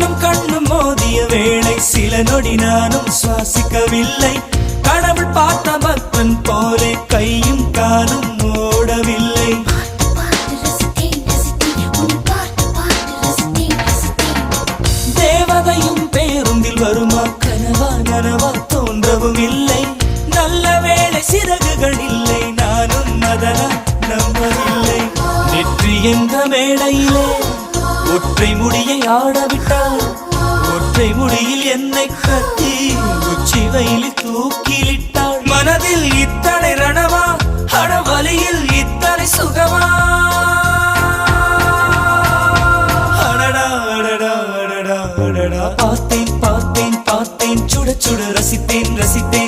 கண்ணும் கண்ணும் மோதிய வேளை சில நொடி நானும் சுவாசிக்கவில்லை. கடவுள் பார்த்த பக்தன் போலே கையும் காலும் ஓடவில்லை. தேவதையும் பேருந்தில் வருமா கனவா நனவா தோன்றவும் இல்லை. நல்ல வேளை சிறகுகள் இல்லை, நானும் அதனா நம்பவில்லை. நெற்றி என்ற மேடையிலே ஒற்றை முடியை ஆடவிட்டாள். ஒற்றை முடியில் என்னை கட்டி உச்சி வயலில் தூக்கிலிட்டாள். மனதில் இத்தனை ரணமா, அடவலியில் இத்தனை சுகமா. அடடா அடடா அடடா அடடா. பார்த்தேன் பார்த்தேன் பார்த்தேன், சுட சுட ரசித்தேன் ரசித்தேன்.